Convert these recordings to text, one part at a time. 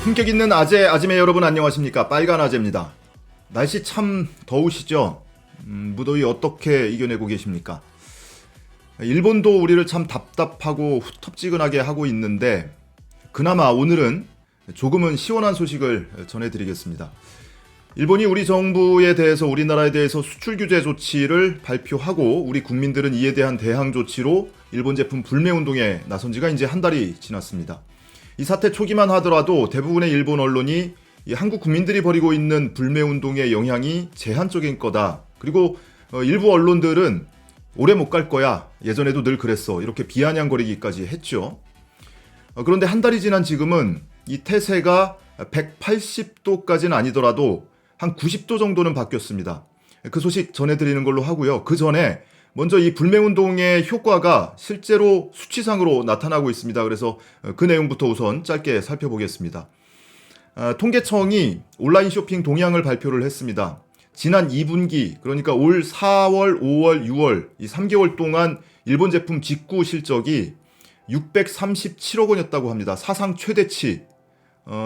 품격 있는 아재, 아지매 여러분 안녕하십니까? 빨간 아재입니다. 날씨 참 더우시죠? 무더위 어떻게 이겨내고 계십니까? 일본도 우리를 참 답답하고 후텁지근하게 하고 있는데 그나마 오늘은 조금은 시원한 소식을 전해드리겠습니다. 일본이 우리 정부에 대해서 우리나라에 대해서 수출 규제 조치를 발표하고 우리 국민들은 이에 대한 대항 조치로 일본 제품 불매 운동에 나선 지가 이제 한 달이 지났습니다. 이 사태 초기만 하더라도 대부분의 일본 언론이 이 한국 국민들이 벌이고 있는 불매 운동의 영향이 제한적인 거다. 그리고 일부 언론들은 오래 못 갈 거야. 예전에도 늘 그랬어. 이렇게 비아냥거리기까지 했죠. 그런데 한 달이 지난 지금은 이 태세가 180도까지는 아니더라도 한 90도 정도는 바뀌었습니다. 그 소식 전해드리는 걸로 하고요. 그 전에 먼저 이 불매운동의 효과가 실제로 수치상으로 나타나고 있습니다. 그래서 그 내용부터 우선 짧게 살펴보겠습니다. 통계청이 온라인 쇼핑 동향을 발표를 했습니다. 지난 2분기, 그러니까 올 4월, 5월, 6월 이 3개월 동안 일본 제품 직구 실적이 637억 원이었다고 합니다. 사상 최대치.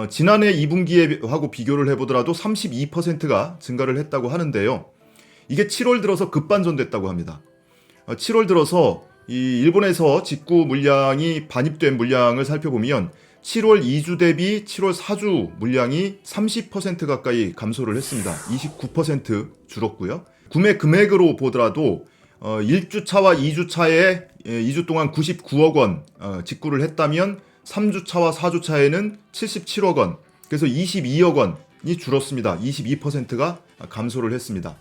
지난해 2분기하고 비교를 해보더라도 32%가 증가를 했다고 하는데요. 이게 7월 들어서 급반전됐다고 합니다. 7월 들어서 이 일본에서 직구 물량이 반입된 물량을 살펴보면 7월 2주 대비 7월 4주 물량이 30% 가까이 감소를 했습니다. 29% 줄었고요. 구매 금액으로 보더라도 1주차와 2주차에 2주 동안 99억 원 직구를 했다면 3주차와 4주차에는 77억 원, 그래서 22억 원이 줄었습니다. 22%가 감소를 했습니다.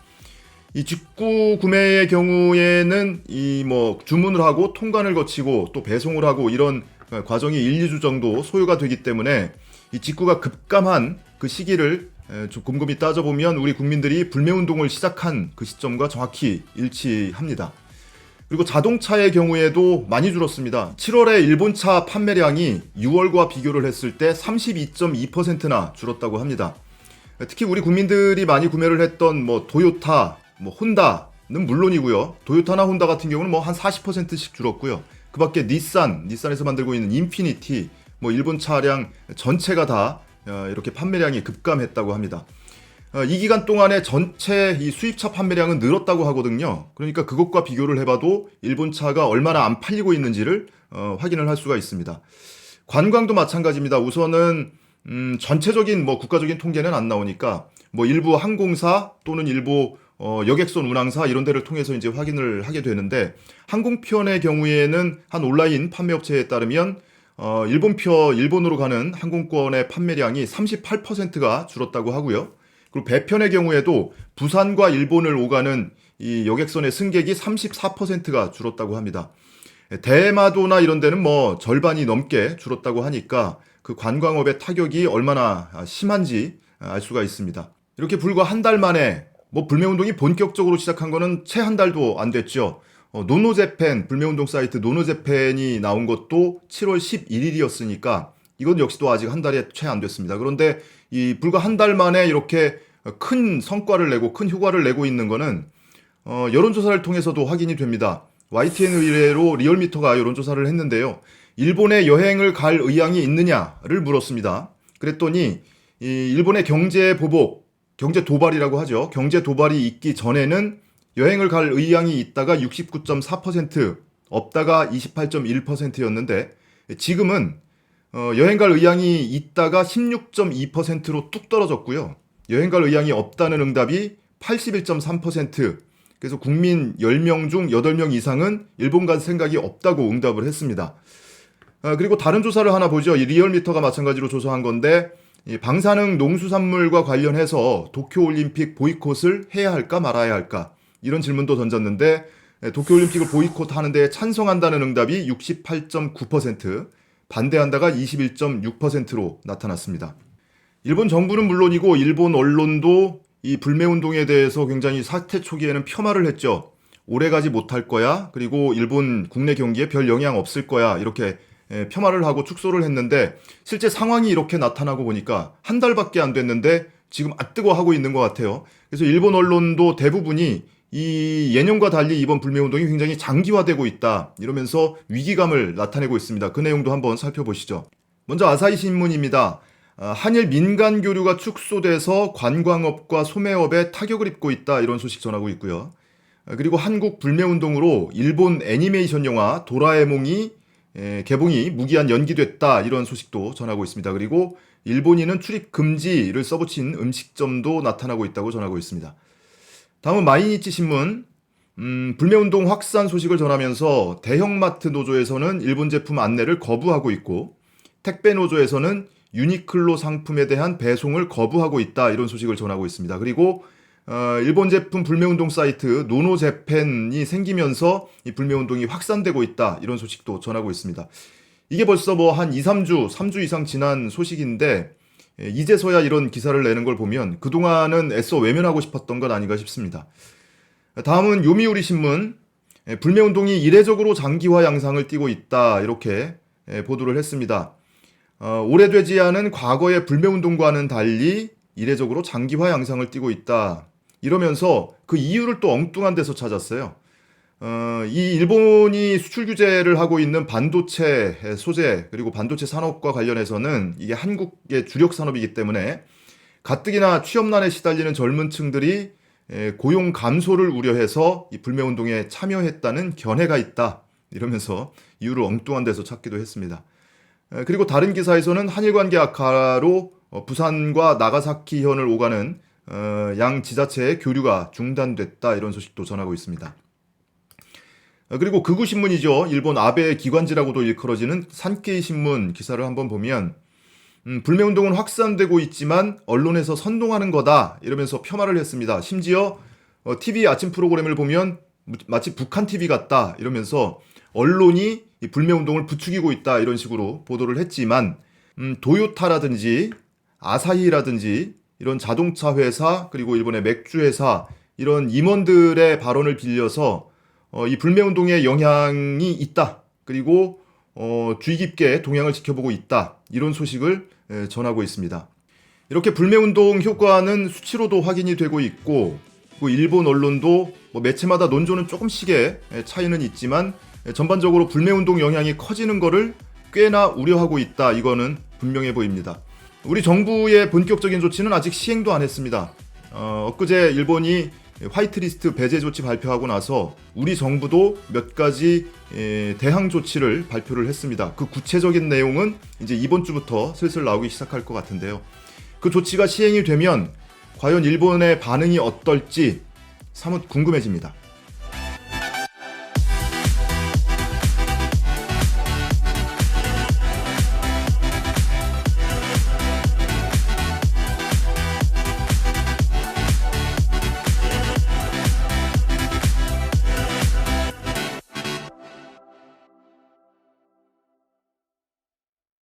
이 직구 구매의 경우에는 이 주문을 하고 통관을 거치고 또 배송을 하고 이런 과정이 1, 2주 정도 소요가 되기 때문에 이 직구가 급감한 그 시기를 좀 곰곰이 따져보면 우리 국민들이 불매운동을 시작한 그 시점과 정확히 일치합니다. 그리고 자동차의 경우에도 많이 줄었습니다. 7월에 일본차 판매량이 6월과 비교를 했을 때 32.2%나 줄었다고 합니다. 특히 우리 국민들이 많이 구매를 했던 도요타, 혼다는 물론이고요. 도요타나 혼다 같은 경우는 한 40%씩 줄었고요. 그 밖에 닛산에서 만들고 있는 인피니티, 일본 차량 전체가 다 이렇게 판매량이 급감했다고 합니다. 이 기간 동안에 전체 이 수입차 판매량은 늘었다고 하거든요. 그러니까 그것과 비교를 해봐도 일본 차가 얼마나 안 팔리고 있는지를 확인을 할 수가 있습니다. 관광도 마찬가지입니다. 우선은 전체적인 국가적인 통계는 안 나오니까 일부 항공사 또는 일부 여객선 운항사 이런 데를 통해서 이제 확인을 하게 되는데 항공편의 경우에는 한 온라인 판매업체에 따르면 일본으로 가는 항공권의 판매량이 38%가 줄었다고 하고요. 그리고 배편의 경우에도 부산과 일본을 오가는 이 여객선의 승객이 34%가 줄었다고 합니다. 대마도나 이런 데는 절반이 넘게 줄었다고 하니까 그 관광업의 타격이 얼마나 심한지 알 수가 있습니다. 이렇게 불과 한 달 만에 불매운동이 본격적으로 시작한 거는 채 한 달도 안 됐죠. 노노재팬, 불매운동 사이트 노노재팬이 나온 것도 7월 11일이었으니까 이건 역시도 아직 한 달이 채 안 됐습니다. 그런데 이 불과 한 달 만에 이렇게 큰 성과를 내고 큰 효과를 내고 있는 거는 여론조사를 통해서도 확인이 됩니다. YTN 의뢰로 리얼미터가 여론조사를 했는데요. 일본에 여행을 갈 의향이 있느냐를 물었습니다. 그랬더니 이 일본의 경제 도발이라고 하죠. 경제 도발이 있기 전에는 여행을 갈 의향이 있다가 69.4%, 없다가 28.1%였는데 지금은 여행 갈 의향이 있다가 16.2%로 뚝 떨어졌고요. 여행 갈 의향이 없다는 응답이 81.3%, 그래서 국민 10명 중 8명 이상은 일본 갈 생각이 없다고 응답을 했습니다. 그리고 다른 조사를 하나 보죠. 이 리얼미터가 마찬가지로 조사한 건데 이 방사능 농수산물과 관련해서 도쿄올림픽 보이콧을 해야 할까 말아야 할까 이런 질문도 던졌는데 도쿄올림픽을 보이콧하는 데 찬성한다는 응답이 68.9%, 반대한다가 21.6%로 나타났습니다. 일본 정부는 물론이고 일본 언론도 이 불매운동에 대해서 굉장히 사태 초기에는 폄하를 했죠. 오래가지 못할 거야. 그리고 일본 국내 경기에 별 영향 없을 거야. 이렇게 폄하를 하고 축소를 했는데 실제 상황이 이렇게 나타나고 보니까 한 달밖에 안 됐는데 지금 뜨거워하고 있는 것 같아요. 그래서 일본 언론도 대부분이 이 예년과 달리 이번 불매운동이 굉장히 장기화되고 있다 이러면서 위기감을 나타내고 있습니다. 그 내용도 한번 살펴보시죠. 먼저 아사히 신문입니다. 한일 민간 교류가 축소돼서 관광업과 소매업에 타격을 입고 있다 이런 소식 전하고 있고요. 그리고 한국 불매운동으로 일본 애니메이션 영화 도라에몽이 개봉이 무기한 연기됐다 이런 소식도 전하고 있습니다. 그리고 일본인은 출입 금지를 써붙인 음식점도 나타나고 있다고 전하고 있습니다. 다음은 마이니치 신문. 불매운동 확산 소식을 전하면서 대형마트 노조에서는 일본 제품 안내를 거부하고 있고 택배 노조에서는 유니클로 상품에 대한 배송을 거부하고 있다 이런 소식을 전하고 있습니다. 그리고 일본 제품 불매운동 사이트 노노재팬이 생기면서 이 불매운동이 확산되고 있다 이런 소식도 전하고 있습니다. 이게 벌써 뭐 한 3주 이상 지난 소식인데 이제서야 이런 기사를 내는 걸 보면 그동안은 애써 외면하고 싶었던 건 아닌가 싶습니다. 다음은 요미우리 신문. 불매운동이 이례적으로 장기화 양상을 띠고 있다 이렇게 보도를 했습니다. 오래되지 않은 과거의 불매운동과는 달리 이례적으로 장기화 양상을 띠고 있다. 이러면서 그 이유를 또 엉뚱한 데서 찾았어요. 이 일본이 수출 규제를 하고 있는 반도체 소재 그리고 반도체 산업과 관련해서는 이게 한국의 주력 산업이기 때문에 가뜩이나 취업난에 시달리는 젊은 층들이 고용 감소를 우려해서 이 불매운동에 참여했다는 견해가 있다. 이러면서 이유를 엉뚱한 데서 찾기도 했습니다. 그리고 다른 기사에서는 한일 관계 악화로 부산과 나가사키현을 오가는 양 지자체의 교류가 중단됐다 이런 소식도 전하고 있습니다. 그리고 극우 신문이죠. 일본 아베의 기관지라고도 일컬어지는 산케이 신문 기사를 한번 보면 불매운동은 확산되고 있지만 언론에서 선동하는 거다 이러면서 폄하를 했습니다. 심지어 TV 아침 프로그램을 보면 마치 북한 TV 같다 이러면서 언론이 이 불매운동을 부추기고 있다 이런 식으로 보도를 했지만 도요타라든지 아사히라든지 이런 자동차 회사 그리고 일본의 맥주 회사 이런 임원들의 발언을 빌려서 이 불매운동에 영향이 있다 그리고 주의 깊게 동향을 지켜보고 있다 이런 소식을 전하고 있습니다. 이렇게 불매운동 효과는 수치로도 확인이 되고 있고 일본 언론도 매체마다 논조는 조금씩의 차이는 있지만 전반적으로 불매운동 영향이 커지는 것을 꽤나 우려하고 있다. 이거는 분명해 보입니다. 우리 정부의 본격적인 조치는 아직 시행도 안 했습니다. 엊그제 일본이 화이트리스트 배제 조치 발표하고 나서 우리 정부도 몇 가지 대항 조치를 발표를 했습니다. 그 구체적인 내용은 이제 이번 주부터 슬슬 나오기 시작할 것 같은데요. 그 조치가 시행이 되면 과연 일본의 반응이 어떨지 사뭇 궁금해집니다.